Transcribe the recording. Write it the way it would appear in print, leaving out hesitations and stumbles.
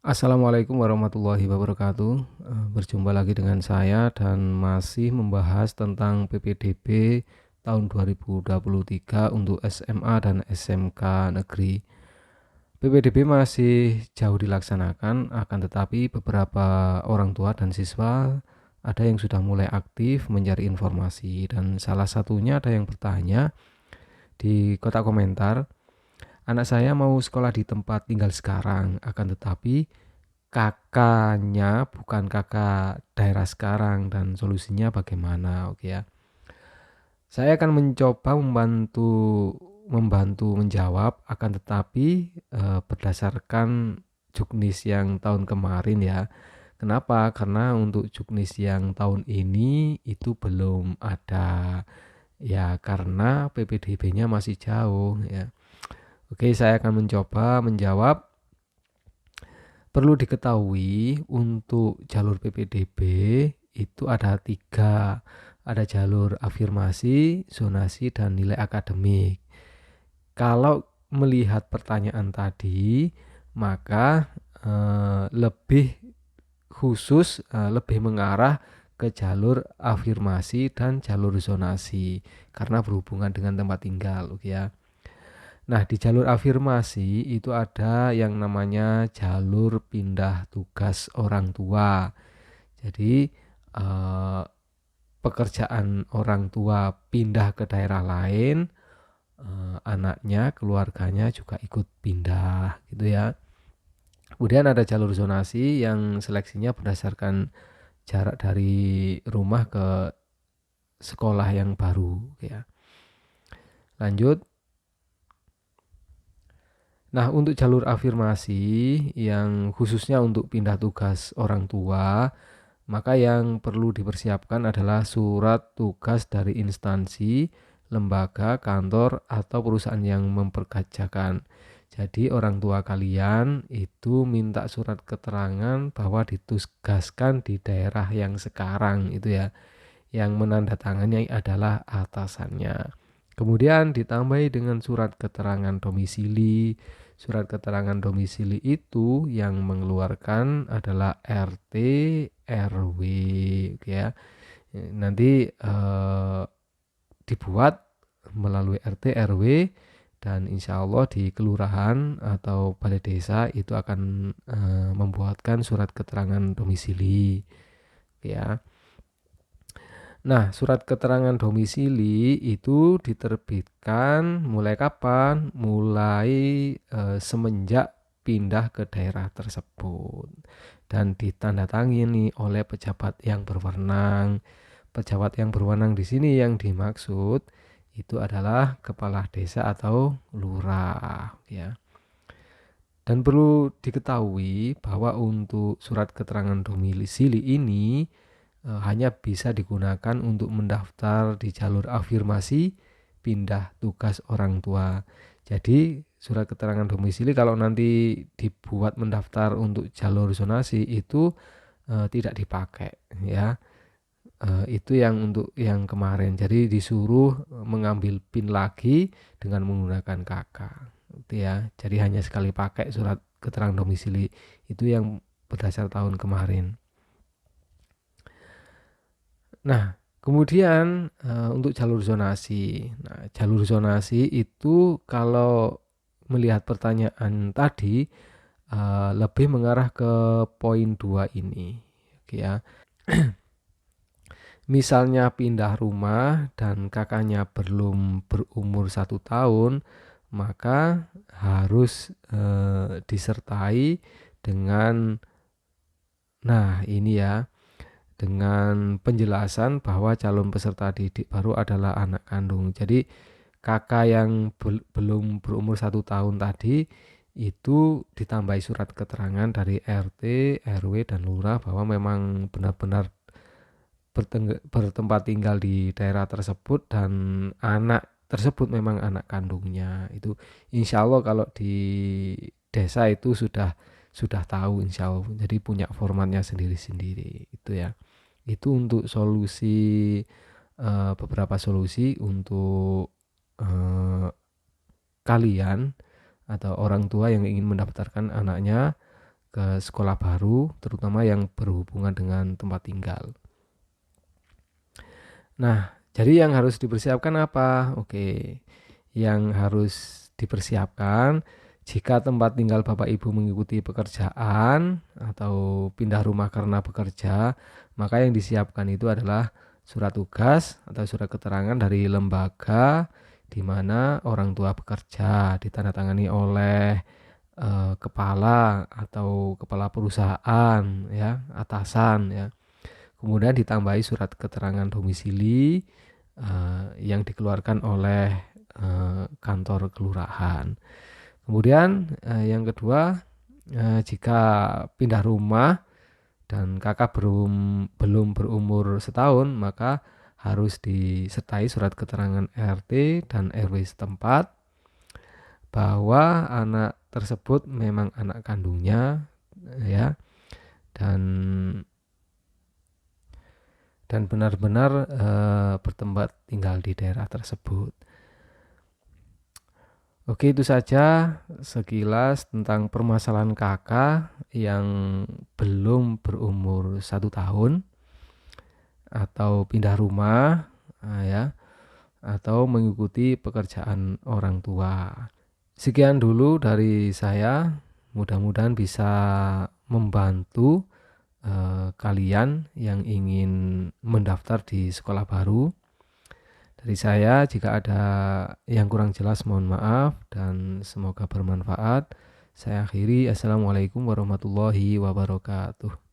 Assalamualaikum warahmatullahi wabarakatuh. Berjumpa lagi dengan saya dan masih membahas tentang PPDB tahun 2023 untuk SMA dan SMK negeri. PPDB masih jauh dilaksanakan, akan tetapi beberapa orang tua dan siswa ada yang sudah mulai aktif mencari informasi, dan salah satunya ada yang bertanya di kotak komentar, anak saya mau sekolah di tempat tinggal sekarang, akan tetapi kakaknya bukan kakak daerah sekarang, dan solusinya bagaimana? Oke ya. Saya akan mencoba membantu menjawab, akan tetapi berdasarkan juknis yang tahun kemarin ya. Kenapa? Karena untuk juknis yang tahun ini itu belum ada ya, karena PPDB-nya masih jauh ya. Oke, saya akan mencoba menjawab. Perlu diketahui untuk jalur PPDB itu ada 3. Ada jalur afirmasi, zonasi, dan nilai akademik. Kalau melihat pertanyaan tadi, maka lebih khusus, lebih mengarah ke jalur afirmasi dan jalur zonasi karena berhubungan dengan tempat tinggal, oke ya. Nah, di jalur afirmasi itu ada yang namanya jalur pindah tugas orang tua. Jadi, eh, pekerjaan orang tua pindah ke daerah lain, anaknya, keluarganya juga ikut pindah, gitu ya. Kemudian ada jalur zonasi yang seleksinya berdasarkan jarak dari rumah ke sekolah yang baru, ya. Lanjut. Nah, untuk jalur afirmasi yang khususnya untuk pindah tugas orang tua, maka yang perlu dipersiapkan adalah surat tugas dari instansi, lembaga, kantor, atau perusahaan yang memperkerjakan. Jadi orang tua kalian itu minta surat keterangan bahwa ditugaskan di daerah yang sekarang itu ya. Yang menandatangani adalah atasannya. Kemudian ditambahi dengan surat keterangan domisili. Surat keterangan domisili itu yang mengeluarkan adalah RT RW, ya. Nanti dibuat melalui RT RW, dan insya Allah di kelurahan atau balai desa itu akan membuatkan surat keterangan domisili, ya. Nah, surat keterangan domisili itu diterbitkan mulai kapan? Mulai semenjak pindah ke daerah tersebut dan ditandatangani oleh pejabat yang berwenang. Pejabat yang berwenang di sini yang dimaksud itu adalah kepala desa atau lurah, ya. Dan perlu diketahui bahwa untuk surat keterangan domisili ini hanya bisa digunakan untuk mendaftar di jalur afirmasi pindah tugas orang tua. Jadi surat keterangan domisili kalau nanti dibuat mendaftar untuk jalur zonasi itu tidak dipakai, ya. Itu yang untuk yang kemarin. Jadi disuruh mengambil PIN lagi dengan menggunakan KK. Itu ya. Jadi hanya sekali pakai surat keterangan domisili itu yang berdasar tahun kemarin. Nah, kemudian untuk jalur zonasi. Nah, jalur zonasi itu kalau melihat pertanyaan tadi lebih mengarah ke poin 2 ini, oke ya. Misalnya pindah rumah dan kakaknya belum berumur 1 tahun, maka harus disertai dengan, nah ini ya, dengan penjelasan bahwa calon peserta didik baru adalah anak kandung. Jadi kakak yang belum berumur 1 tahun tadi itu ditambahi surat keterangan dari RT, RW, dan lurah bahwa memang benar-benar bertempat tinggal di daerah tersebut dan anak tersebut memang anak kandungnya. Itu insya Allah kalau di desa itu sudah tahu insya Allah. Jadi punya formatnya sendiri-sendiri itu ya. Itu untuk solusi, beberapa solusi untuk kalian atau orang tua yang ingin mendaftarkan anaknya ke sekolah baru, terutama yang berhubungan dengan tempat tinggal. Nah, jadi yang harus dipersiapkan apa? Oke, yang harus dipersiapkan jika tempat tinggal Bapak Ibu mengikuti pekerjaan atau pindah rumah karena bekerja, maka yang disiapkan itu adalah surat tugas atau surat keterangan dari lembaga di mana orang tua bekerja, ditandatangani oleh kepala atau kepala perusahaan ya, atasan ya. Kemudian ditambahi surat keterangan domisili yang dikeluarkan oleh kantor kelurahan. Kemudian yang kedua, jika pindah rumah dan kakak belum berumur setahun, maka harus disertai surat keterangan RT dan RW setempat bahwa anak tersebut memang anak kandungnya ya, dan benar-benar bertempat tinggal di daerah tersebut. Oke, itu saja sekilas tentang permasalahan kakak yang belum berumur 1 tahun atau pindah rumah ya, atau mengikuti pekerjaan orang tua. Sekian dulu dari saya, mudah-mudahan bisa membantu kalian yang ingin mendaftar di sekolah baru. Dari saya, jika ada yang kurang jelas mohon maaf dan semoga bermanfaat. Saya akhiri. Assalamualaikum warahmatullahi wabarakatuh.